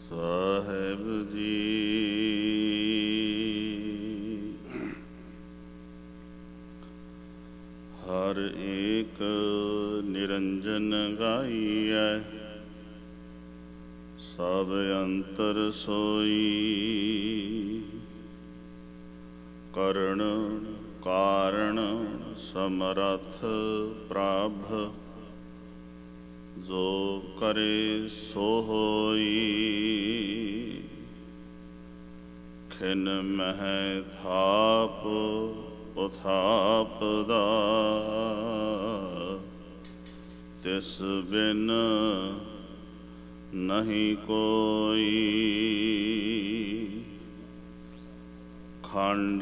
साहेब जी। हर एक निरंजन गाइए, सब अंतर सोई। करण कारण समरथ प्रभ, जो करे सो होई। खिन मह थाप उथापदा, तिस बिन नहीं कोई। खंड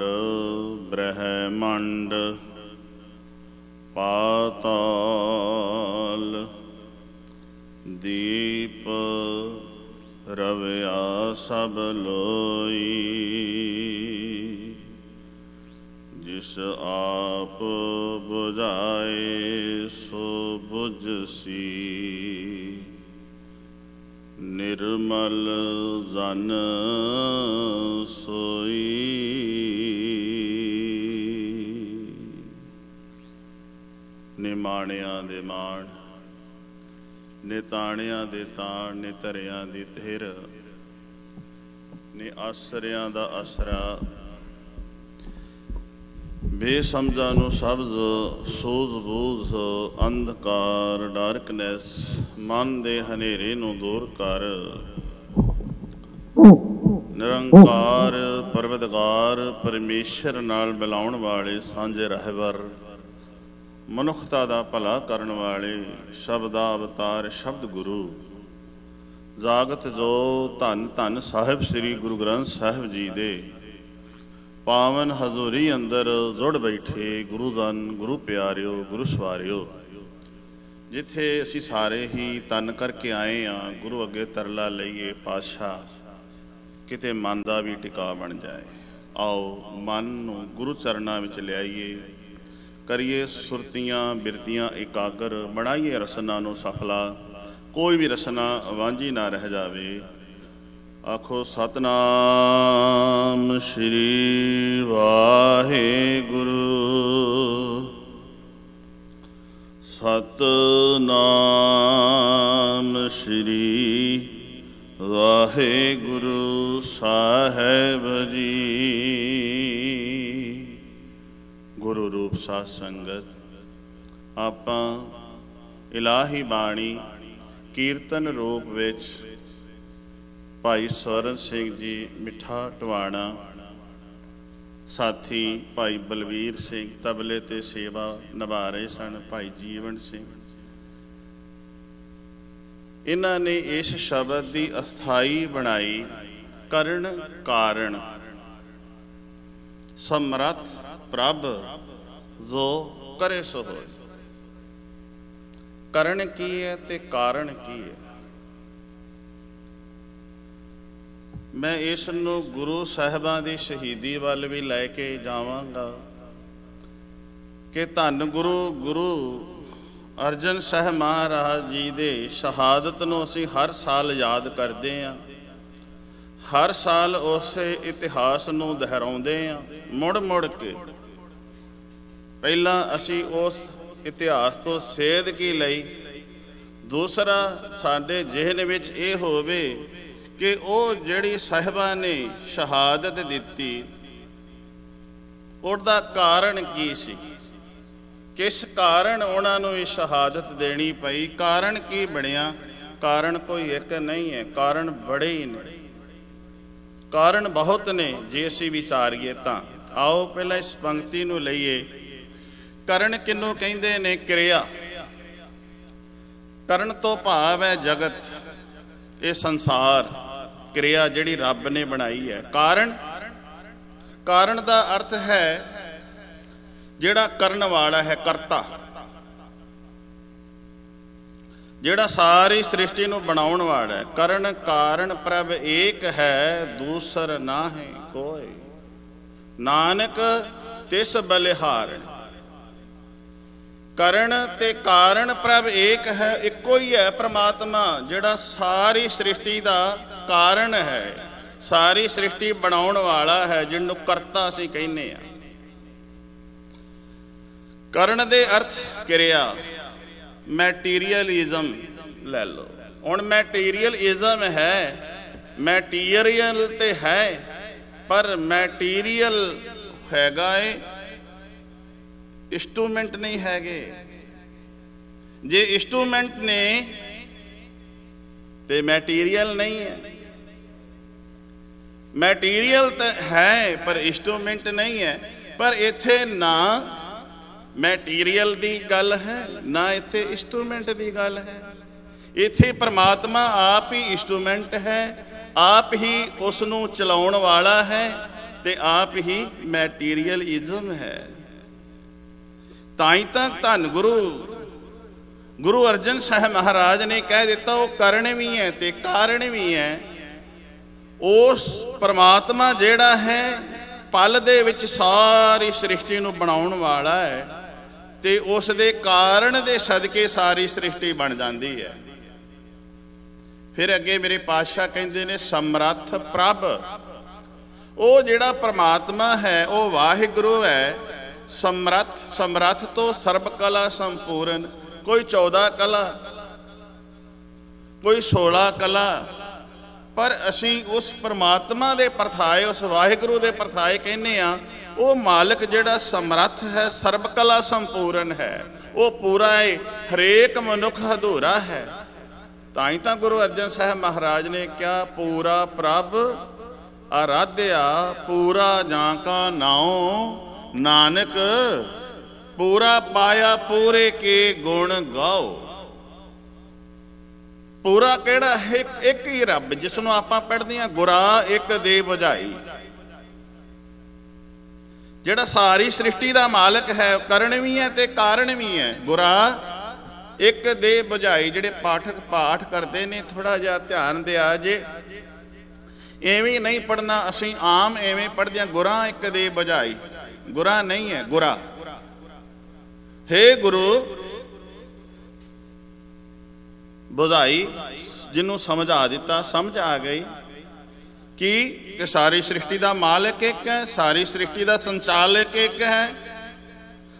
ब्रह्मांड पाताल, दीप रविया सब लोई। जिस आप बुझाए सो बुझसी, निर्मल जन सोई। निमाणिया दे माण, ने ताणिया दे ताण, ने धरिया दी धिर, ने आसरिया दा आसरा। बेसमझा नूं शब्द सूझ बूझ, अंधकार डार्कनैस, मन दे हनेरे नूं दूर कर। निरंकार परवतगार परमेश्वर नाल मिलाउण वाले सांझे रहबर, मनुखता दा भला करन वाले शब्द अवतार शब्द गुरु। जागत जो धन धन साहिब श्री गुरु ग्रंथ साहिब जी दे पावन हजूरी अंदर जुड़ बैठे गुरुधन गुरु प्यारिओ गुरु सवारिओ। जिथे असी सारे ही तन करके आए हाँ, गुरु अगे तरला लईए पातशाह किते मन का भी टिका बन जाए। आओ मन नूं गुरु चरणों विच लियाइए, करिए सुरतियां बिरतियां एकागर, बनाइए रसना नूं सफला, कोई भी रसना वांझी ना रह जावे। आखो सतनाम श्री वाहेगुरु, सतनाम श्री वाहेगुरु साहेब जी। गुरु रूप साध संगत, आपां इलाही बाणी कीर्तन रूप विच भाई स्वरण सिंह जी मिठा टवाणा, साथी भाई बलवीर सिंह तबले ते सेवा निभा रहे सन, भाई जीवन सिंह। इन्हां ने इस शब्द की अस्थाई बनाई, करण कारण समरथ प्रभ, जो करे सो हो। करण की है ते कारण की है। मैं इस नूं गुरु साहिबां दी शहीदी वाल भी लैके जावांगा कि धन गुरु गुरु अर्जन साहब महाराज जी दे शहादत नूं असीं हर साल याद करते हैं, हर साल उस इतिहास नूं दोहराउंदे हैं मुड़ मुड़ के। पहला असी उस इतिहास तो सेध की लई, दूसरा साडे जिहन विच ये होवे कि वो जिहड़ी साहिबा ने शहादत दिती उसदा कारण की सी, किस कारण उन्हां नूं ये शहादत देनी पई, कारण की बनिया। कारण कोई एक नहीं है, कारण बड़े ही ने, कारण बहुत ने जे असीं विचारीए तां। आओ पहला इस पंक्ति नूं लईए। करण किनू कहिंदे ने? क्रिया। करण तो भाव है जगत, ये संसार, क्रिया जिहड़ी रब ने बनाई है। कारण, कारण का अर्थ है जिहड़ा करन वाला है, करता, जिहड़ा सारी सृष्टि नूं बनाउण वाला है। करण कारण प्रभ एक है, दूसर ना है कोई, नानक तिस बलिहार। ਕਰਨ ਤੇ ਕਾਰਨ ਪ੍ਰਭ ਏਕ ਹੈ, ਇੱਕੋ ਹੀ ਹੈ ਪ੍ਰਮਾਤਮਾ ਜਿਹੜਾ ਸਾਰੀ ਸ੍ਰਿਸ਼ਟੀ ਦਾ ਕਾਰਨ ਹੈ, ਸਾਰੀ ਸ੍ਰਿਸ਼ਟੀ ਬਣਾਉਣ ਵਾਲਾ ਹੈ, ਜਿਹਨੂੰ ਕਰਤਾ ਅਸੀਂ ਕਹਿੰਦੇ ਆ। ਕਰਨ ਦੇ ਅਰਥ ਕਿਰਿਆ, ਮੈਟੀਰੀਅਲਿਜ਼ਮ ਲੈ ਲਓ। ਹੁਣ ਮੈਟੀਰੀਅਲਿਜ਼ਮ ਹੈ, ਮੈਟੀਰੀਅਲ ਤੇ ਹੈ, ਪਰ ਮੈਟੀਰੀਅਲ ਹੈਗਾ ਏ, ਇੰਸਟਰੂਮੈਂਟ ਨਹੀਂ ਹੈਗੇ। ਜੇ ਇੰਸਟਰੂਮੈਂਟ ਨੇ ਤੇ ਮੈਟੀਰੀਅਲ ਨਹੀਂ ਹੈ। ਮੈਟੀਰੀਅਲ ਤਾਂ ਹੈ ਪਰ ਇੰਸਟਰੂਮੈਂਟ ਨਹੀਂ ਹੈ। ਪਰ ਇੱਥੇ ਨਾ ਮੈਟੀਰੀਅਲ ਦੀ ਗੱਲ ਹੈ, ਨਾ ਇੱਥੇ ਇੰਸਟਰੂਮੈਂਟ ਦੀ ਗੱਲ ਹੈ। ਇੱਥੇ ਪਰਮਾਤਮਾ ਆਪ ਹੀ ਇੰਸਟਰੂਮੈਂਟ ਹੈ, ਆਪ ਹੀ ਉਸ ਨੂੰ ਚਲਾਉਣ ਵਾਲਾ ਹੈ ਤੇ ਆਪ ਹੀ ਮੈਟੀਰੀਅਲਿਜ਼ਮ ਹੈ। ਤਾਂ ਹੀ ਤਾਂ ਧੰਨ ਗੁਰੂ ਅਰਜਨ ਸਾਹਿਬ ਮਹਾਰਾਜ ਨੇ ਕਹਿ ਦਿੱਤਾ, ਉਹ ਕਰਨ ਵੀ ਹੈ ਤੇ ਕਾਰਨ ਵੀ ਹੈ। ਉਸ ਪਰਮਾਤਮਾ ਜਿਹੜਾ ਹੈ ਪਲ ਦੇ ਵਿੱਚ ਸਾਰੀ ਸ੍ਰਿਸ਼ਟੀ ਨੂੰ ਬਣਾਉਣ ਵਾਲਾ ਹੈ ਤੇ ਉਸ ਦੇ ਕਾਰਨ ਦੇ ਸਦਕੇ ਸਾਰੀ ਸ੍ਰਿਸ਼ਟੀ ਬਣ ਜਾਂਦੀ ਹੈ। ਫਿਰ ਅੱਗੇ ਮੇਰੇ ਪਾਤਸ਼ਾਹ ਕਹਿੰਦੇ ਨੇ ਸਮਰੱਥ ਪ੍ਰਭ, ਉਹ ਜਿਹੜਾ ਪਰਮਾਤਮਾ ਹੈ ਉਹ ਵਾਹਿਗੁਰੂ ਹੈ। ਸਮਰੱਥ ਤੋਂ ਸਰਬ ਕਲਾ ਸੰਪੂਰਨ। ਕੋਈ 14 ਕਲਾ, ਕੋਈ 16 ਕਲਾ, ਪਰ ਅਸੀਂ ਉਸ ਪਰਮਾਤਮਾ ਦੇ ਪਰਥਾਏ, ਉਸ ਵਾਹਿਗੁਰੂ ਦੇ ਪਰਥਾਏ ਕਹਿੰਦੇ ਆ। ਉਹ ਮਾਲਕ ਜਿਹੜਾ ਸਮਰੱਥ ਹੈ, ਸਰਬ ਕਲਾ ਸੰਪੂਰਨ ਹੈ, ਉਹ ਪੂਰਾ ਹੈ, ਹਰੇਕ ਮਨੁੱਖ ਅਧੂਰਾ ਹੈ। ਤਾਂ ਹੀ ਤਾਂ ਗੁਰੂ ਅਰਜਨ ਸਾਹਿਬ ਮਹਾਰਾਜ ਨੇ ਕਿਹਾ, ਪੂਰਾ ਪ੍ਰਭ ਆਰਾਧਿਆ ਪੂਰਾ ਜਾਂ ਕਾ ਨਾਉ, ਨਾਨਕ ਪੂਰਾ ਪਾਇਆ ਪੂਰੇ ਕੇ ਗੁਣ ਗਾਓ। ਪੂਰਾ ਕਿਹੜਾ ਹੈ? ਇੱਕ ਹੀ ਰੱਬ, ਜਿਸ ਨੂੰ ਆਪਾਂ ਪੜ੍ਹਦੇ ਹਾਂ ਗੁਰਾ ਇੱਕ ਦੇ ਬੁਝਾਈ, ਜਿਹੜਾ ਸਾਰੀ ਸ੍ਰਿਸ਼ਟੀ ਦਾ ਮਾਲਕ ਹੈ, ਕਰਨ ਵੀ ਹੈ ਤੇ ਕਾਰਨ ਵੀ ਹੈ। ਗੁਰਾ ਇੱਕ ਦੇ ਬੁਝਾਈ। ਜਿਹੜੇ ਪਾਠਕ ਪਾਠ ਕਰਦੇ ਨੇ ਥੋੜਾ ਜਿਹਾ ਧਿਆਨ ਦਿਆ ਜੇ, ਐਵੇਂ ਨਹੀਂ ਪੜ੍ਹਨਾ। ਅਸੀਂ ਆਮ ਐਵੇਂ ਪੜ੍ਹਦੇ ਹਾਂ, ਗੁਰਾ ਇੱਕ ਦੇ ਬੁਝਾਈ। ਗੁਰਾ ਨਹੀਂ ਹੈ, ਗੁਰਾ। ਹੇ ਗੁਰੂ ਬੁਝਾਈ, ਜਿਹਨੂੰ ਸਮਝਾ ਦਿੱਤਾ, ਸਮਝ ਆ ਗਈ ਕਿ ਸਾਰੀ ਸ੍ਰਿਸ਼ਟੀ ਦਾ ਮਾਲਕ ਇੱਕ ਹੈ, ਸਾਰੀ ਸ੍ਰਿਸ਼ਟੀ ਦਾ ਸੰਚਾਲਕ ਇੱਕ ਹੈ,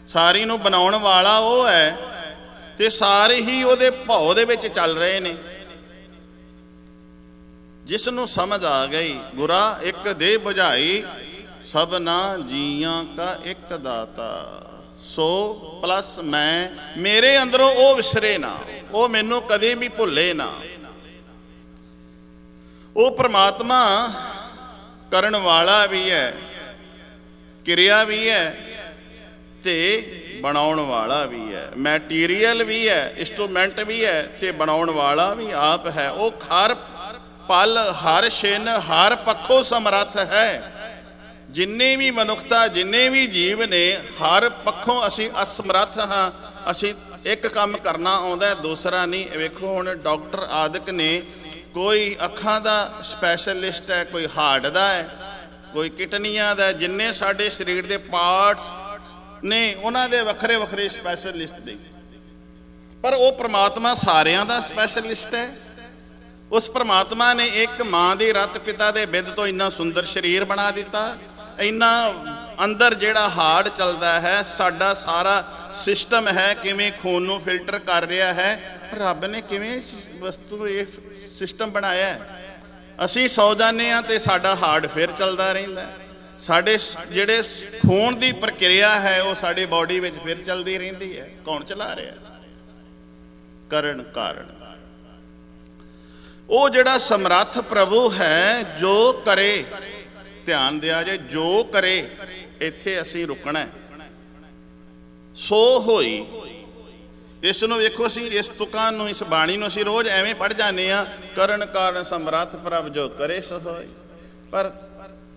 ਸਾਰੀ ਨੂੰ ਬਣਾਉਣ ਵਾਲਾ ਉਹ ਹੈ ਤੇ ਸਾਰੇ ਹੀ ਉਹਦੇ ਭਾਉ ਦੇ ਵਿੱਚ ਚੱਲ ਰਹੇ ਨੇ। ਜਿਸ ਨੂੰ ਸਮਝ ਆ ਗਈ, ਗੁਰਾ ਇੱਕ ਦੇ ਬੁਝਾਈ, ਸਭਨਾ ਜੀਆਂ ਕਾ ਇੱਕ ਦਾਤਾ, ਸੋ ਪਲਸ ਮੈਂ, ਮੇਰੇ ਅੰਦਰੋਂ ਉਹ ਵਿਸਰੇ ਨਾ, ਉਹ ਮੈਨੂੰ ਕਦੇ ਵੀ ਭੁੱਲੇ ਨਾ। ਉਹ ਪਰਮਾਤਮਾ ਕਰਨ ਵਾਲਾ ਵੀ ਹੈ, ਕਿਰਿਆ ਵੀ ਹੈ ਤੇ ਬਣਾਉਣ ਵਾਲਾ ਵੀ ਹੈ, ਮੈਟੀਰੀਅਲ ਵੀ ਹੈ, ਇੰਸਟਰੂਮੈਂਟ ਵੀ ਹੈ ਤੇ ਬਣਾਉਣ ਵਾਲਾ ਵੀ ਆਪ ਹੈ। ਉਹ ਹਰ ਪਲ, ਹਰ ਛਿਨ, ਹਰ ਪੱਖੋਂ ਸਮਰੱਥ ਹੈ। ਜਿੰਨੇ ਵੀ ਮਨੁੱਖਤਾ, ਜਿੰਨੇ ਵੀ ਜੀਵ ਨੇ, ਹਰ ਪੱਖੋਂ ਅਸੀਂ ਅਸਮਰੱਥ ਹਾਂ। ਅਸੀਂ ਇੱਕ ਕੰਮ ਕਰਨਾ ਆਉਂਦਾ, ਦੂਸਰਾ ਨਹੀਂ। ਵੇਖੋ ਹੁਣ ਡਾਕਟਰ ਆਦਿਕ ਨੇ, ਕੋਈ ਅੱਖਾਂ ਦਾ ਸਪੈਸ਼ਲਿਸਟ ਹੈ, ਕੋਈ ਹਾਰਟ ਦਾ ਹੈ, ਕੋਈ ਕਿਡਨੀਆਂ ਦਾ। ਜਿੰਨੇ ਸਾਡੇ ਸਰੀਰ ਦੇ ਪਾਰਟਸ ਨੇ ਉਹਨਾਂ ਦੇ ਵੱਖਰੇ ਵੱਖਰੇ ਸਪੈਸ਼ਲਿਸਟ ਨੇ, ਪਰ ਉਹ ਪਰਮਾਤਮਾ ਸਾਰਿਆਂ ਦਾ ਸਪੈਸ਼ਲਿਸਟ ਹੈ। ਉਸ ਪਰਮਾਤਮਾ ਨੇ ਇੱਕ ਮਾਂ ਦੀ ਰੱਤ ਪਿਤਾ ਦੇ ਬਿੱਧ ਤੋਂ ਇੰਨਾ ਸੁੰਦਰ ਸਰੀਰ ਬਣਾ ਦਿੱਤਾ। ਇੰਨਾ ਅੰਦਰ ਜਿਹੜਾ ਹਾਰਟ ਚੱਲਦਾ ਹੈ, ਸਾਡਾ ਸਾਰਾ ਸਿਸਟਮ ਹੈ, ਕਿਵੇਂ ਖੂਨ ਨੂੰ ਫਿਲਟਰ ਕਰ ਰਿਹਾ ਹੈ, ਰੱਬ ਨੇ ਕਿਵੇਂ ਵਸਤੂ ਇਹ ਸਿਸਟਮ ਬਣਾਇਆ ਹੈ। ਅਸੀਂ ਸੌ ਜਾਂਦੇ ਹਾਂ ਤੇ ਸਾਡਾ ਹਾਰਟ ਫਿਰ ਚੱਲਦਾ ਰਹਿੰਦਾ। ਸਾਡੇ ਜਿਹੜੇ ਖੂਨ ਦੀ ਪ੍ਰਕਿਰਿਆ ਹੈ ਉਹ ਸਾਡੇ ਬਾਡੀ ਵਿੱਚ ਫਿਰ ਚੱਲਦੀ ਰਹਿੰਦੀ ਹੈ। ਕੌਣ ਚਲਾ ਰਿਹਾ? ਕਰਨ ਕਾਰਨ। ਉਹ ਜਿਹੜਾ ਸਮਰੱਥ ਪ੍ਰਭੂ ਹੈ, ਜੋ ਕਰੇ, ਧਿਆਨ ਦਿਆ ਜੇ, ਜੋ ਕਰੇ, ਇੱਥੇ ਅਸੀਂ ਰੁਕਣਾ। ਸੋ ਹੋਈ। ਇਸ ਨੂੰ ਵੇਖੋ, ਅਸੀਂ ਇਸ ਤੁਕਾਂ ਨੂੰ, ਇਸ ਬਾਣੀ ਨੂੰ ਅਸੀਂ ਰੋਜ਼ ਐਵੇਂ ਪੜ੍ਹ ਜਾਂਦੇ ਹਾਂ, ਕਰਨ ਕਾਰਨ ਸਮਰੱਥ ਪ੍ਰਭ ਜੋ ਕਰੇ ਸੋ ਹੋਏ। ਪਰ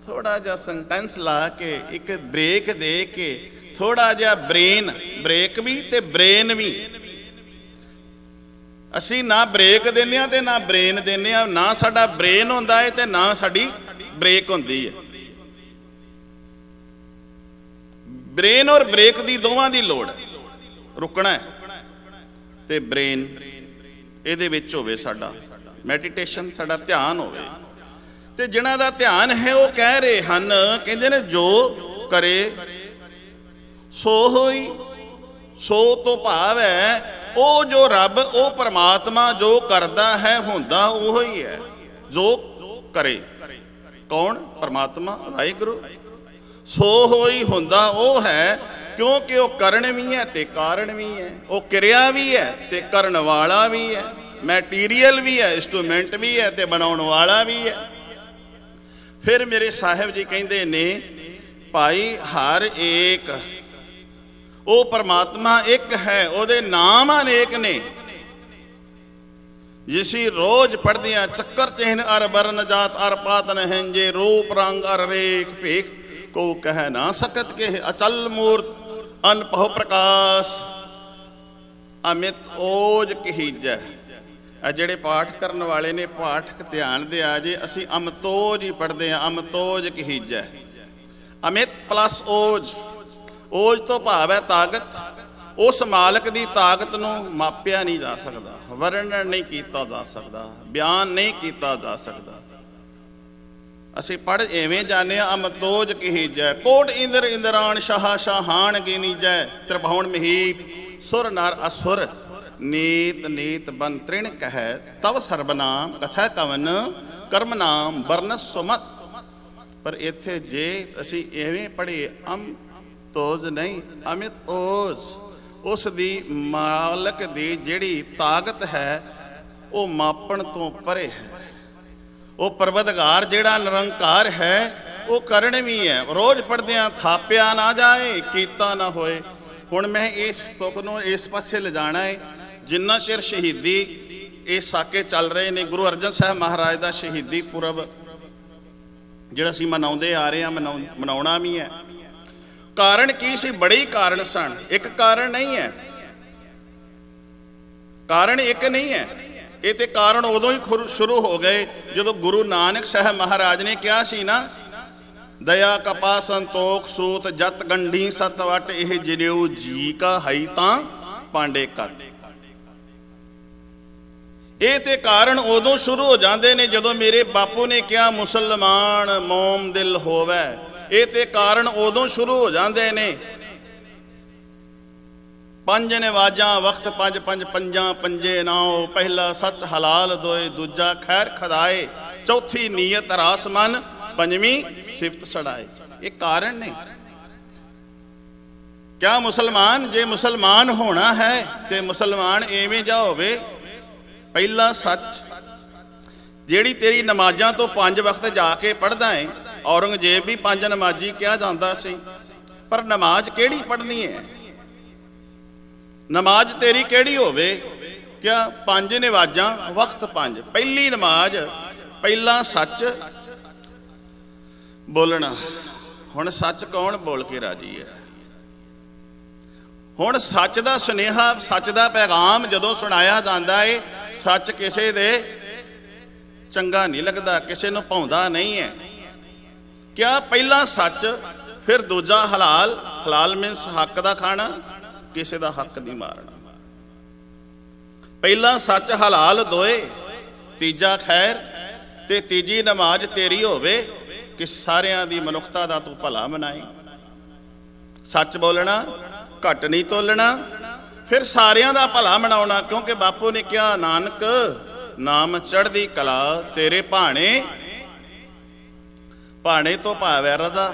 ਥੋੜਾ ਜਿਹਾ ਸੈਂਟੈਂਸ ਲਾ ਕੇ, ਇੱਕ ਬ੍ਰੇਕ ਦੇ ਕੇ, ਥੋੜਾ ਜਿਹਾ ਬ੍ਰੇਨ, ਬ੍ਰੇਕ ਵੀ ਤੇ ਬ੍ਰੇਨ ਵੀ। ਅਸੀਂ ਨਾ ਬ੍ਰੇਕ ਦਿੰਦੇ ਹਾਂ ਤੇ ਨਾ ਬ੍ਰੇਨ ਦਿੰਦੇ ਹਾਂ। ਨਾ ਸਾਡਾ ਬ੍ਰੇਨ ਹੁੰਦਾ ਹੈ ਤੇ ਨਾ ਸਾਡੀ ਬ੍ਰੇਕ ਹੁੰਦੀ ਹੈ। ਬ੍ਰੇਨ ਔਰ ਬ੍ਰੇਕ ਦੀ ਦੋਵਾਂ ਦੀ ਲੋੜ। रुकना है तो ब्रेन ਇਹਦੇ ਵਿੱਚ ਹੋਵੇ ਸਾਡਾ ਮੈਡੀਟੇਸ਼ਨ ਸਾਡਾ ਧਿਆਨ ਹੋਵੇ ਤੇ ਜਿਨ੍ਹਾਂ ਦਾ ਧਿਆਨ ਹੈ ਉਹ ਕਹਿ ਰਹੇ ਹਨ ਕਹਿੰਦੇ ਨੇ ਜੋ ਕਰੇ ਸੋ ਹੋਈ ਸੋ ਤੋਂ ਭਾਵ ਹੈ ਉਹ ਜੋ ਰੱਬ ਉਹ ਪਰਮਾਤਮਾ ਜੋ ਕਰਦਾ ਹੈ ਹੁੰਦਾ ਉਹ ਹੀ ਹੈ ਜੋ ਕਰੇ ਕੌਣ ਪਰਮਾਤਮਾ ਵਾਹਿਗੁਰੂ ਸੋ ਹੋਈ ਹੁੰਦਾ ਉਹ ਹੈ क्योंकि वो करण भी है तो कारण भी है वो क्रिया भी है तो करन वाला भी है मैटीरियल भी है इंस्ट्रूमेंट भी है तो बनाने वाला भी है। फिर मेरे साहिब जी कहते ने भाई हर एक वो परमात्मा एक है ਉਹਦੇ नाम अनेक ने जिसी रोज पढ़ते हैं चक्कर चिन्ह अर बरन जात अर पातन हंजे रूप रंग अर रेख भेख को कह ना सकत के अचल मूर्त अनपह प्रकाश अमित ओज कहीजै। ਜਿਹੜੇ ਪਾਠ ਕਰਨ ਵਾਲੇ ਨੇ ਪਾਠਕ ਧਿਆਨ ਦੇ ਆ ਜੇ ਅਸੀਂ ਅਮਤੋਜ ਹੀ ਪੜ੍ਹਦੇ ਹਾਂ Amtoj ਕਹੀਜੈ Amit plus Os Os ਤੋਂ ਭਾਵ ਹੈ ਤਾਕਤ ਉਸ ਮਾਲਕ ਦੀ ਤਾਕਤ ਨੂੰ ਮਾਪਿਆ ਨਹੀਂ ਜਾ ਸਕਦਾ ਵਰਣਨ ਨਹੀਂ ਕੀਤਾ ਜਾ ਸਕਦਾ ਬਿਆਨ ਨਹੀਂ ਕੀਤਾ ਜਾ ਸਕਦਾ। ਅਸੀਂ ਪੜ੍ਹ ਐਵੇਂ ਜਾਂਦੇ ਹਾਂ ਅਮਤੋਜ ਕਹੀਜੈ ਕੋਟ ਇੰਦਰ ਇੰਦਰਾਣ ਸ਼ਾਹ ਸ਼ਾਹਾਨ ਗਿਨੀਜੈ ਤ੍ਰਿਭੁਵਨ ਮਹੀਪ ਸੁਰ ਨਰ ਅਸੁਰ नीत नीत बन तृण कह तव सर्वनाम कथा कवन कर्म नाम वर्ण सुमत। पर इत्थे जे असी एवें पढ़े अम तोज नहीं अमित ओज उस दी मालक दी जिहड़ी ताकत है वो मापण तो परे है वो परवदगार जिहड़ा निरंकार है वो करण भी है रोज पढ़दे थापिया ना जाए कीता ना होए। हुण मैं इस तुक नूं इस पासे ले जाना है जिन्ना चिर शहीदी ये साके चल रहे ने गुरु अर्जन साहब महाराज का शहीदी पुरब जिहड़ा असीं मनाउंदे आ रहे हैं मनाउणा भी है। कारण की सी बड़े ही कारण सन एक कारण नहीं है कारण एक नहीं है ये तो कारण उदों ही शुरू हो गए जो गुरु नानक साहब महाराज ने कहा सी ना दया कपा संतोख सूत जत गंढी सत वट यह जिनेऊ जी का हई तां पांडे कद। ਇਹ ਤੇ ਕਾਰਨ ਉਦੋਂ ਸ਼ੁਰੂ ਹੋ ਜਾਂਦੇ ਨੇ ਜਦੋਂ ਮੇਰੇ ਬਾਪੂ ਨੇ ਕਿਹਾ ਮੁਸਲਮਾਨ ਮੋਮ ਦਿਲ ਹੋਵੇ ਇਹ ਤੇ ਕਾਰਨ ਉਦੋਂ ਸ਼ੁਰੂ ਹੋ ਜਾਂਦੇ ਨੇ। ਪੰਜ ਨਿਵਾਜਾਂ ਵਕਤ ਪੰਜ ਪੰਜ ਪੰਜਾਂ ਪੰਜੇ ਨਾਉ ਪਹਿਲਾ ਸੱਚ ਹਲਾਲ ਦੋਏ ਦੂਜਾ ਖੈਰ ਖਦਾਏ ਚੌਥੀ ਨੀਅਤ ਰਾਸ ਮਨ ਪੰਜਵੀਂ ਸਿਫਤ ਛੜਾਏ ਇਹ ਕਾਰਨ ਨੇ। क्या मुसलमान जे मुसलमान होना है तो मुसलमान एवें जा होवे पहला सच जिहड़ी तेरी नमाज़ां तो 5 वक्त जाके पढ़दा है औरंगजेब भी 5 नमाजी कहा जाता सी पर नमाज केड़ी पढ़नी है नमाज तेरी केड़ी होवे क्या 5 नमाज़ां वक्त 5 पहली नमाज पहला सच बोलना। हुण सच कौन बोल के राजी है हुण सच का सुनेहा सच का पैगाम जदों सुनाया जाता है सच किसी दे चंगा नहीं लगता किसी नूं भाउंदा नहीं है। क्या पहला सच फिर दूजा हलाल हलाल मीनस हक का खाना किसी का हक नहीं मारना। पहला सच हलाल दोए तीजा खैर ते तीजी नमाज तेरी होवे कि सारियां दी मनुखता दा तू भला मनाए। सच बोलना घट नहीं तोलना फिर सारियां दा भला मनाउणा क्योंकि बापू ने कहा नानक नाम चढ़दी कला तेरे भाणे भाणे तो भाव है रजा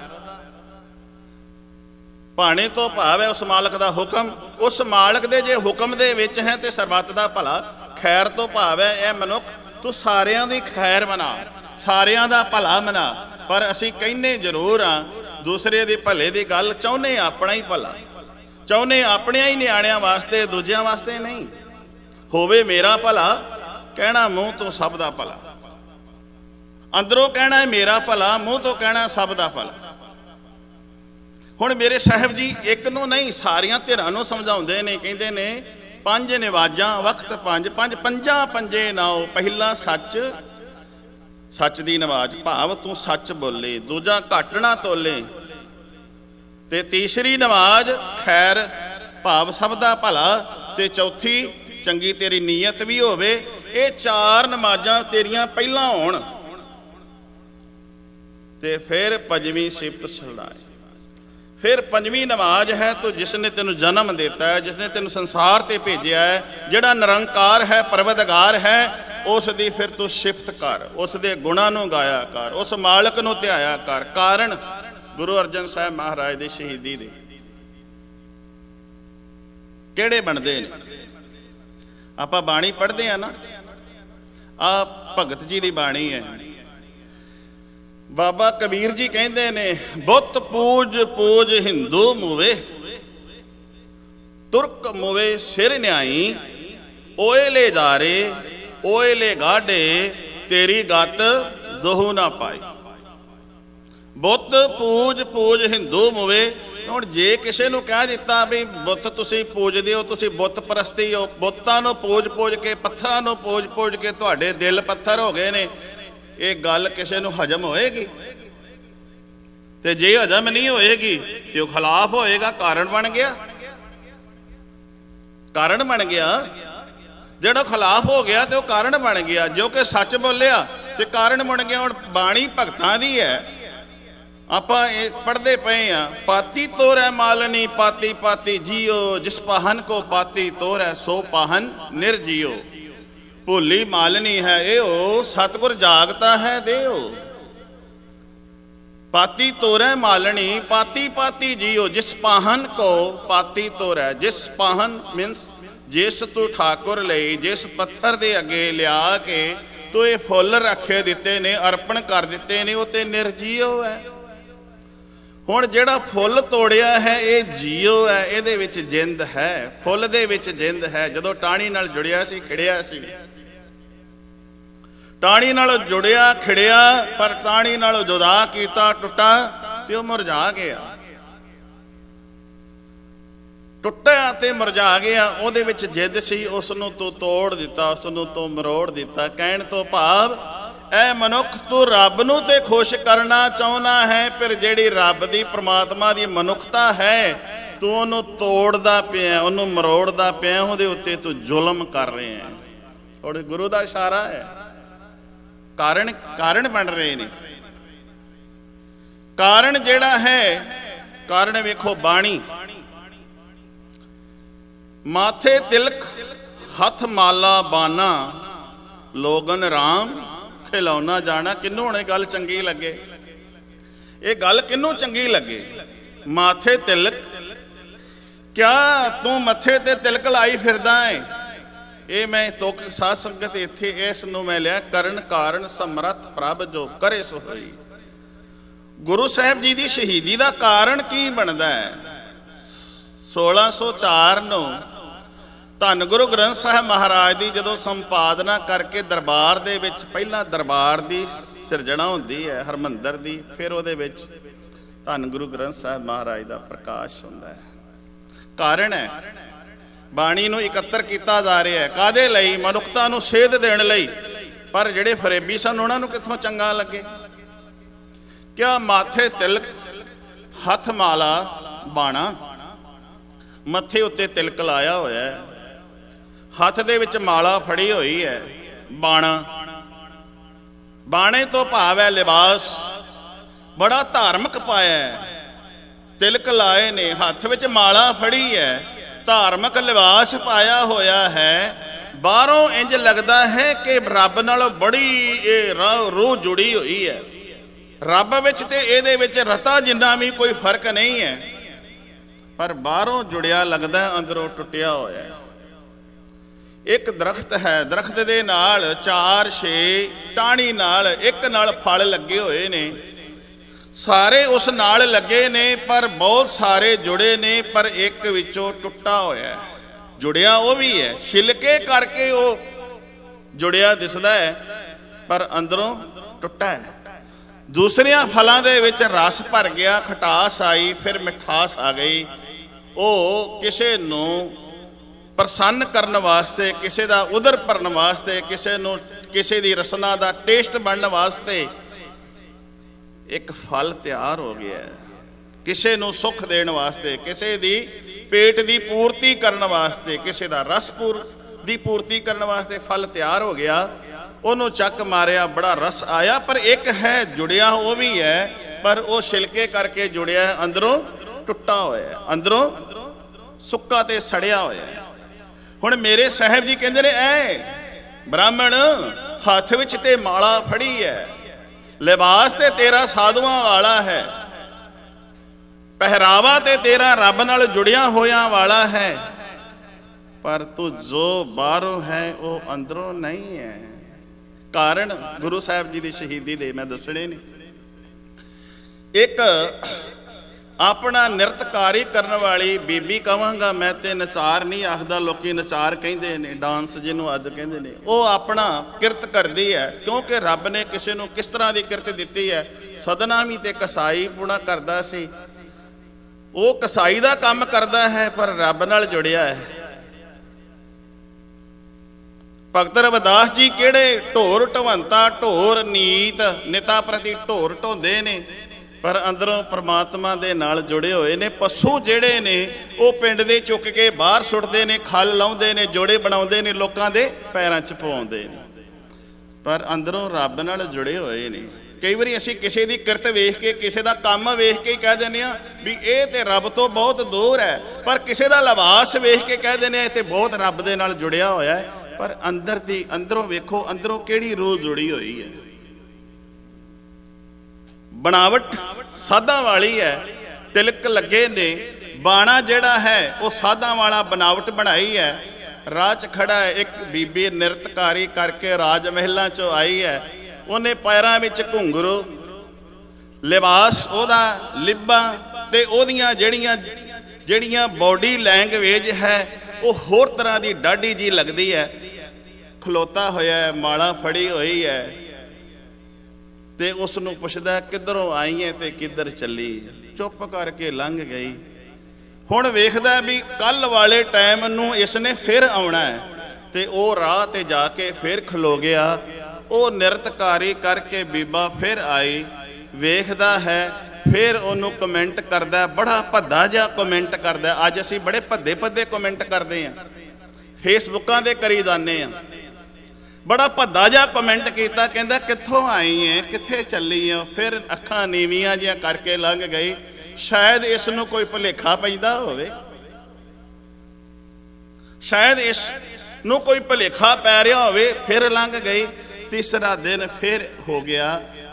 भाणे तो भाव है उस मालक दा हुक्म उस मालक दे जे हुक्म दे विच है ते सरबत दा भला खैर तो भाव है ए मनुख तू सारियां दी खैर मना सारियां दा भला मना। पर असीं कहने जरूर हाँ दूसरे दी भले दी गल चाहुंदे अपना ही भला चाहुंदे अपने ही निआणियां वास्ते दूजियां वास्ते नहीं होवे मेरा भला कहना मूँह तो सब दा भला अंदरों कहना है मेरा भला मूँह तो कहना सब दा भला। हुण मेरे साहिब जी एक नूं नहीं सारियां धिरां नूं समझाउंदे ने कहंदे ने 5 निवाजां वक्त 5 5 पंजां पंजे नाओ पहला सच सच दी नमाज भाव तू सच बोले दूजा घट ना तोले ते तीसरी नमाज खैर भाव सब दा भला, ते चौथी चंगी तेरी नीयत भी होवे। ये चार नमाजां तेरियां पहलां होण ते फिर पंजवीं सिफत सलाए। फिर पंजवीं नमाज है तो जिसने तेन जन्म देता है, जिसने तेन संसार ते भेजा है, जिहड़ा निरंकार है, परवदगार है, उस दी फिर तू सिफत कर, उस दे गुणां नूं गाया कर, उस मालक नूं ध्याया कर। कारण गुरु अर्जन साहब महाराज दी शहीदी दे किहड़े बनदे ने? आपां बाणी पढ़दे हैं ना, आ भगत जी की बाणी है। बाबा कबीर जी कहते ने, बुत पूज पूज हिंदू मुवे, तुर्क मुवे सिर न्याई, ओए ले जारे ओए ले गाढ़े, तेरी गत दोहू ना पाई। बुत पूज पूज हिंदू मुवे। हुण जे किसी नूं कह दिता भी बुत तुसीं पूजदे हो, तुसीं बुत परस्ती हो, बुत्तां नूं पूज पूज के, पत्थरां नूं पूज पूज के तुहाडे दिल पत्थर हो गए ने, ये गल किसी नूं हजम होएगी? ते जे हजम नहीं होएगी तो खिलाफ होएगा। कारण बन गया, कारण बन गया। जो खिलाफ हो गया तो कारण बन गया। जो कि सच बोलिया तो कारण बन गया। हुण बाणी भगतां दी है, आपां पढ़ते पे हाँ, पाती तोर है मालनी पाती पाती जियो, जिस पाहन को पाती तोर है सो पाहन निर्जियो। भोली मालनी है एओ, सतगुर जागता है देओ। पाती तोर है मालनी पाती पाती जियो, जिस पाहन को पाती तोर है। जिस पाहन मीनस जिस तू ठाकुर लई जिस पत्थर दे अगे लिया के तो ये फुल रखे दिते ने, अर्पण कर दिते ने, वो तो निर्जीओ है। हुण जिहड़ा फुल तोड़िया है ये जीओ है, इहदे विच जिंद है, फुल दे विच जिंद है। जदों टाणी नाल जुड़िया सी, खिड़िया सी, टाणी नाल जुड़िया खिड़िया, पर टाणी नाल जुदा कीता टुटा ते मुरझा गया। टुटिया ते मुरझा गया, उहदे विच जिद सी, उसनूं तू तोड़ दिता, उसनूं तू मरोड़ दिता। कहण तो भाव ऐ मनुख तू रब नूं ते खुश करना चाहुंदा है, फिर जिहड़ी रब दी परमात्मा दी मनुखता है तू उहनूं तोड़दा पिया, उहनूं मरोड़दा पिया, उहदे उत्ते तू जुल्म कर रहे हैं। और गुरु दा इशारा है, कारण कारण बन रहे ने। कारण जिहड़ा है, कारण वेखो बाणी, माथे तिलक हथ माला बाना, लोगन राम खिलौना जाना। किनू हुणे गल चंगी लगे? ये गल किनू चंगी लगे? माथे तिलक, क्या तू मथे ते तिलक लाई फिरदा है? ये मैं तुक साध संगत इत्थे इस नूं मैं लिया, करण कारण समर्थ प्रभ जो करे सो होई। गुरु साहब जी की शहीदी का कारण की बनता है? 1604 नूं धन गुरु ग्रंथ साहब महाराज की जदों संपादना करके दरबार दे विच पहला दरबार की सिरजना होंदी है हरमंदर की, फिर उहदे विच धन गुरु ग्रंथ साहब महाराज का प्रकाश होंदा है। कारण है बाणी नूं इकत्तर किया जा रहा है, काहदे लई? मनुखता नूं सेध देण लई। पर जिहड़े फरेबी सन उहनां नूं कित्थों चंगा लगे? क्या माथे तिलक हथ माला बाणा, मथे उत्ते तिलक लाया होया है, हथ दे विच माला फड़ी हुई है, बाणा, बाणे तो भाव है लिबास, बड़ा धार्मिक पाया है, तिलक लाए ने, हथ विच माला फड़ी है, धार्मिक लिबास पाया होया है। बाहरों इंज लगता है कि रब नाल बड़ी रूह जुड़ी हुई है, रब विच ते इहदे विच रता जिन्ना भी कोई फर्क नहीं है, पर बाहरों जुड़िया लगता है, अंदरों टुटिया होया है। एक दरख्त है, दरख्त दे नाल 4-6 टाणी नाल एक नाल फल लगे हुए ने, सारे उस नाल लगे ने, पर बहुत सारे जुड़े ने, पर एक विचों टुटा होया है। जुड़िया वो भी है, छिलके करके वो जुड़िया दिसदा है, पर अंदरों टुटा है। दूसरिया फलों दे विच रस भर गया, खटास आई, फिर मिठास आ गई। वो किसी नूं प्रसन्न करने वास्ते, किसी का उदर भरन वास्ते, किसी की रसना का टेस्ट बनने वास्ते एक फल तैयार हो गया है। किसी नूं सुख देण वास्ते, किसी दी पेट की पूर्ति करने वास्ते, किसी का रस की पूर्ति करने वास्ते फल तैयार हो गया, उन्होंने चक मारिया, बड़ा रस आया, पर एक है जुड़िया वो भी है, पर वो छिलके करके जुड़िया, अंदरों टुटा होया, अंदरों सुक्का ते सड़िया होया। हुण मेरे साहब जी कहते हैं, ऐ ब्राह्मण हथ विच ते माला फड़ी है, लिबास ते तेरा साधुआं वाला है, पहरावा ते तेरा रब नाल जुड़िया होया वाला है, पर तू जो बाहरों है वो अंदरों नहीं है। कारण गुरु साहब जी की शहीदी दे मैं दसने ने। एक अपना नृतकारी करने वाली बीबी कहांगा मैं, ते नचार नहीं आखदा, लोग नचार कहते हैं, डांस जिन्हों अज कहते हैं, वो अपना किरत करती है, क्योंकि रब ने किसी को किस तरह की किरत दी है। सदना भी तो कसाई पूरा करता सी, वो कसाई का काम करता है, पर रब नाल जुड़िया है। भगत रविदास जी केड़े ढोर ढवंता, ढोर नीत निता प्रति ढोर ढोंदे ने, पर अंदरों परमात्मा दे नाल जुड़े हुए ने। पशु जेड़े ने वो पिंड दे चुक के बाहर सुटते ने, खल लाउंदे ने, जोड़े बनाउंदे ने, लोकां दे पैरां च पवाउंदे ने, पर अंदरों रब नाल जुड़े हुए ने। कई बार असीं किसी की किरत वेख के, किसी का काम वेख के कह देने भी ये तो रब तो बहुत दूर है, पर किसी का लिबास वेख के कह देने ये बहुत रब दे नाल जुड़िया होया है, पर अंदर दी अंदरों वेखो, अंदरों केड़ी रूह जुड़ी हुई है। बनावट साधा वाली है, तिलक लगे ने, बाणा जेड़ा है वो साधा वाला बनावट बनाई है। राह च खड़ा है एक बीबी नृतकारी करके राज महलों चो आई है, उन्हें पैरों में घुंघरू, लिबास ओदा लिब्बा ते ओदियां जड़ियां बॉडी लैंगवेज है वो होर तरह की डाढ़ी जी लगती है। खलोता होया है, माला फड़ी हुई है, ते उसनू पुछदा किधरों आई है ते किधर चली, चुप करके लंघ गई। हुण वेखदा भी कल वाले टाइम नू इसने फिर आउणा है, ते ओ राह ते जाके फिर खलो गया। वो नृतकारी करके बीबा फिर आई, वेखदा है, फिर उन्हों कमेंट करदा, बड़ा भद्दा जिहा कमेंट करदा। अज असीं बड़े भद्दे भद्दे कमेंट करते हैं, फेसबुकां दे करी जाने हैं। बड़ा भद्दा जिहा कमेंट किया, कहंदा कित्थों आई है, कित्थे चली है। फिर अखां नीवियां जिहां करके लंघ गई। शायद इस नूं कोई भुलेखा पैंदा होवे, शायद इस नूं कोई भुलेखा पै रहा होवे, फिर लंघ गई। तीसरा दिन फिर हो गया,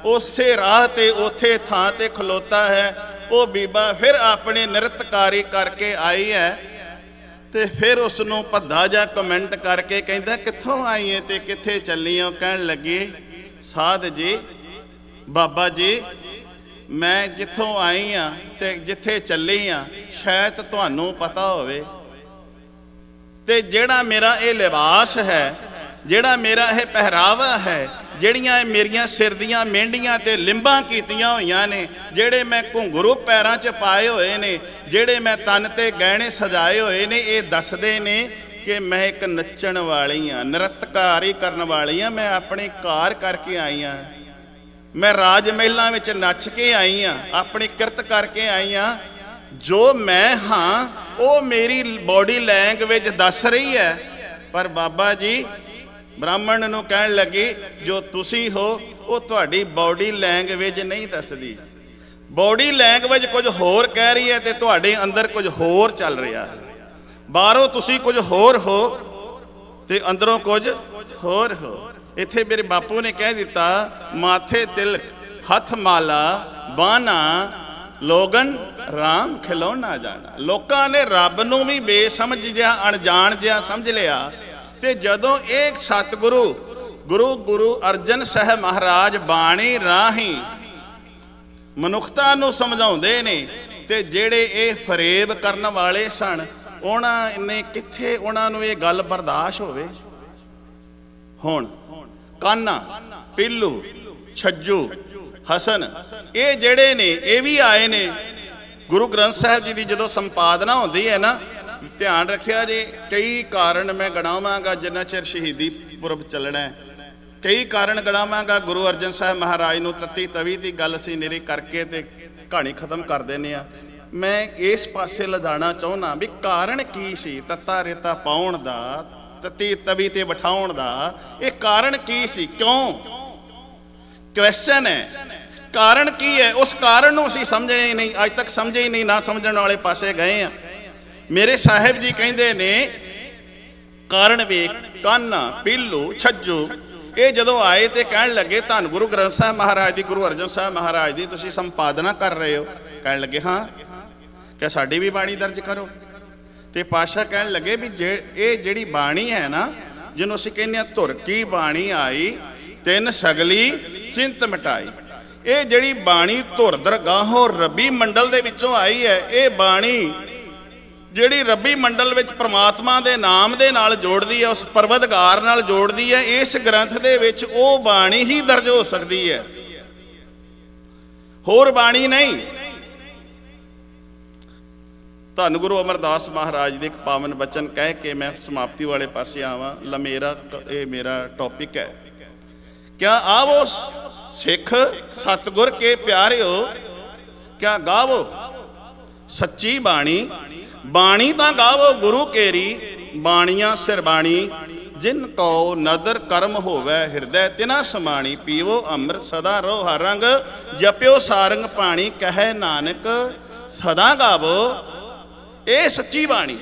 उसे राह ते उथे थां ते खलोता है। वो बीबा फिर अपनी नृतकारी करके आई है, ते फिर उसनों भद्दा जा कमेंट करके कहता कित्थों आई है ते कित्थे चली हो। कहन लगी साध जी, बाबा जी, मैं जिथों आई हाँ ते जिथे चली हाँ शायद तुहानू पता होवे, ते जेड़ा मेरा ये लिबास है, जेड़ा मेरा यह पहरावा है, ਜਿਹੜੀਆਂ ਮੇਰੀਆਂ सिर ਦੀਆਂ मेंढियां ते लिंबां कीतियां होईयां ने, ਜਿਹੜੇ मैं घुंघरू पैरां 'ਚ पाए होए ने, ਜਿਹੜੇ मैं तन ते गहने सजाए होए ने, ये दसदे ने कि मैं एक नच्चण वाली हाँ, नृतकारी करन वाली हाँ। मैं अपनी कार करके आई हाँ, मैं राज महलों में नच के आई हाँ, अपनी किरत करके आई हाँ। जो मैं हाँ वो मेरी बॉडी लैंगवेज दस रही है, पर बाबा जी ब्राह्मण नूं कहन लगी जो तुसी हो वो तुहाडी बॉडी लैंगवेज नहीं दसदी। बॉडी लैंगवेज कुछ होर कह रही है ते तुहाडे अंदर कुछ होर चल रहा है। बाहरों तुसी कुछ होर हो ते अंदरों कुछ होर हो। इत्थे मेरे बापू ने कह दिता, माथे तिलक हथ माला बाना लोगन राम खिलौना जाना। लोकां ने रब नूं भी बेसमझ जिहा अणजाण जिहा समझ लिया। ते जदों एक सतगुरु गुरु अर्जन साहब महाराज बाणी राही मनुखता नूं समझाउंदे ने, ते जेड़े ये फरेब करन वाले सन उन्हां ने कित्थे उन्हां नूं ये गल बर्दाश्त होवे। हुण कान्हा, पीलू, छज्जू, हसन, ये जेड़े ने ये भी आए ने। गुरु ग्रंथ साहब जी की जदों संपादना होंदी है ना, ध्यान रखिया जी, कई कारण मैं गणावांगा जिन्ना चिर शहीदी पुरब चलना है, कई कारण गणावांगा। गुरु अर्जन साहब महाराज नूं तत्ती तवी की गल सी निरी करके ते कहानी खत्म कर देने आ। मैं इस पासे लिजाना चाहुंदा भी कारण की सी तत्ता रेता पाउण दा, तत्ती तवी ते बिठाउण दा, ये कारण की सी? क्यों? क्वेश्चन है, कारण की है? उस कारण नूं असीं समझे ही नहीं, अज तक समझे ही नहीं, ना समझण वाले पासे गए हैं। मेरे साहिब जी कहंदे ने कारण वेख कान्हा पीलू छज्जू ये जदों आए तो कह लगे धन गुरु ग्रंथ साहब महाराज की, गुरु अर्जन साहब महाराज की तुसीं संपादना कर रहे हो? कह लगे हाँ। क्या साडी भी बाणी दर्ज करो? तो पातशाह कह लगे भी ये जिहड़ी बाणी है ना, जिन्हों असीं कहने धुर की बाणी आई तिन सगली चिंत मिटाई, ये जिहड़ी बाणी धुर दरगाहों रबी मंडल दे विचों आई है, ये बाणी जिहड़ी रबी मंडल विच परमात्मा दे नाम दे नाल जोड़दी है, उस परवतगार नाल जोड़दी है, इस ग्रंथ दे विच ओ बाणी ही दर्ज हो सकती है, होर बाणी नहीं। धन गुरु अमरदास महाराज दे एक पावन बचन कह के मैं समाप्ति वाले पासे आवां। लमेरा ये मेरा टॉपिक है। क्या आवो सिख सतगुर के प्यारे हो, क्या गावो सच्ची बाणी, बाणी तां गावो गुरु केरी, बाणियां सिर बाणी जिन को नदर कर्म होवै हृदय तिना समाणी, पीवो अमृत सदा रो हर रंग, जप्यो सारंग पाणी, कहे नानक सदा गावो ये सच्ची बाणी।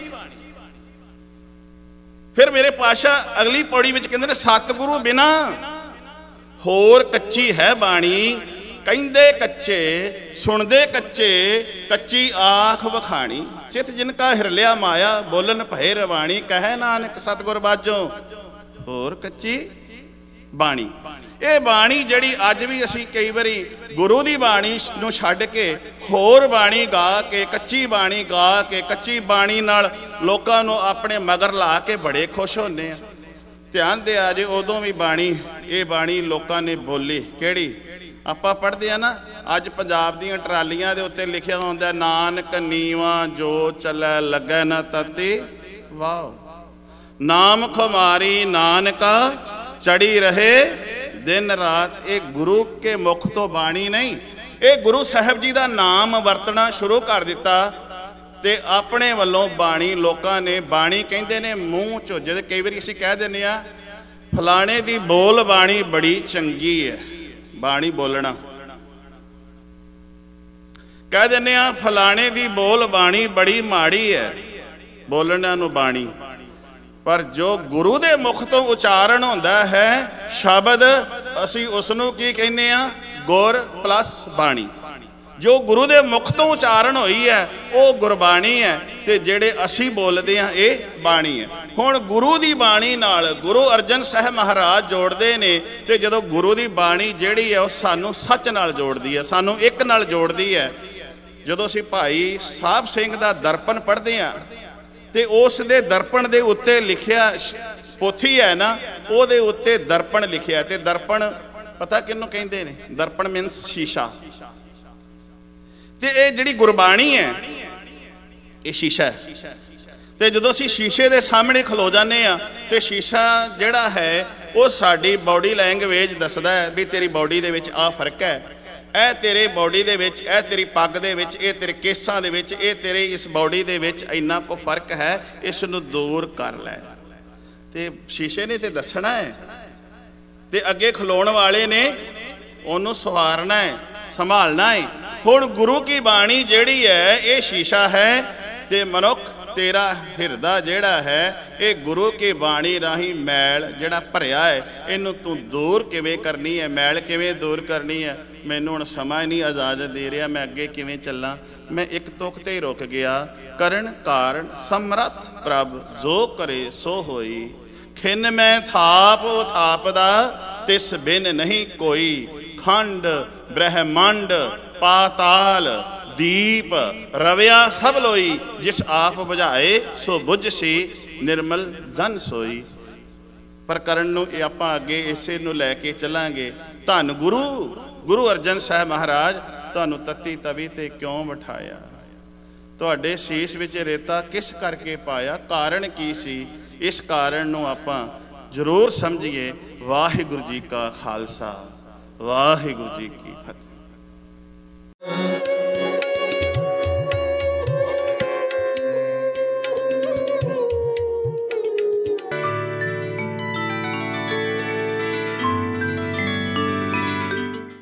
फिर मेरे पातशाह अगली पौड़ी विच कहंदे ने सतगुरु बिना होर कच्ची है बाणी, कहंदे कच्चे सुनदे कच्चे, कच्ची आख वखाणी, चित जिनका हिरलिया माया बोलन भय रवाणी, कहे नानक सतगुर बाजों होर कच्ची बाणी। ये बाणी जिहड़ी अज भी असीं कई बारी गुरु की बाणी नूं छड्ड के होर बाणी गा के, कच्ची बाणी गा के, कच्ची बाणी नाल लोकां नूं अपने मगर ला के बड़े खुश होने। ध्यान दे आ जे उदों भी बाणी, ये बाणी लोकां ने बोली किहड़ी आपां पढ़दे आ ना, अज पंजाब दीआं ट्रालियां दे उत्ते लिखिया हुंदा नानक नीवां जो चलै लगै न तती वाह, नाम खुमारी नानका चढ़ी रहे दिन रात। ये गुरु के मुख तो बाणी नहीं, ये गुरु साहब जी का नाम वरतना शुरू कर दिता ते अपने वालों बाणी लोकां ने, बाणी कहंदे ने मूँह चो, जद कई बार असीं कह दिंदे आ फलाणे दी बोल बाणी बड़ी चंगी है, बाणी बोलना कह दिंदे आ फलाणे दी बोल बाणी बड़ी माड़ी है, बोलना नूं बाणी। पर जो गुरु दे मुख तो उचारण होंदा है शब्द, असी उसनूं की कहने आ गुर प्लस बाणी। जो गुरु दे मुख तो उचारण होई है वो गुरबाणी है, ते जेड़े असी बोलते हैं ये बाणी है। हुण गुरु दी बाणी नाल गुरु अर्जन साहब महाराज जोड़ते ने, ते जदों गुरु दी बाणी जिहड़ी है वो सानू सच नाल जोड़दी है, सानू एक नाल जोड़दी है। जदों असी भाई साहब सिंह दा दर्पण पढ़ते हैं ते उस दे दर्पण दे उत्ते लिखिया पोथी है ना, उहदे उत्ते दर्पण लिखिया, ते दर्पण पता किहनूं कहंदे ने? दर्पण मीनस शीशा। ते ये जिहड़ी गुरबाणी है ये शीशा है। ते जदों असीं शीशे दे सामने खलो जाने आ ते शीशा जिहड़ा है वो साडी बॉडी लैंगवेज दसदा है भी तेरी बॉडी दे विच आ फर्क है, ए तेरे बॉडी दे विच, ए तेरी पग दे विच, ए तेरे केसां दे विच, ए तेरे इस बॉडी दे विच इन्ना को फर्क है, इस नूं दूर कर लै। ते शीशे ने ते दसना है, ते अगे खलोण वाले ने उन्होंने सवारना है, संभालना है। हुण गुरु की बाणी जिहड़ी है ये शीशा है, ते मनुख तेरा हिरदा जिहड़ा है ये गुरु की बाणी राही मैल जिहड़ा भरिया है इनू तू दूर किवें करनी है, मैल किवें दूर करनी है। मैनू हुण समां नहीं इजाजत दे रहा, मैं अगे किवें चलां। मैं एक तुक ते ही रुक गया। करण कारण समर्थ प्रभ जो करे सो होई, खिन मैं थाप थापदा तिस बिन नहीं कोई, खंड ब्रह्मांड पाताल दीप रविया सब लोई, जिस आप बुझाए सो बुझ सी निर्मल जन सोई। प्रकरण नूं आपां अगे इसे नूं लैके चलांगे। धन गुरु गुरु अर्जन साहब महाराज तुहानूं तत्ती तवी ते क्यों बिठाया, तुहाडे सीस विच रेता किस करके पाया, कारण की सी? इस कारण नूं आपां जरूर समझिए। वाहिगुरू जी का खालसा, वाहिगुरू जी की फतेह।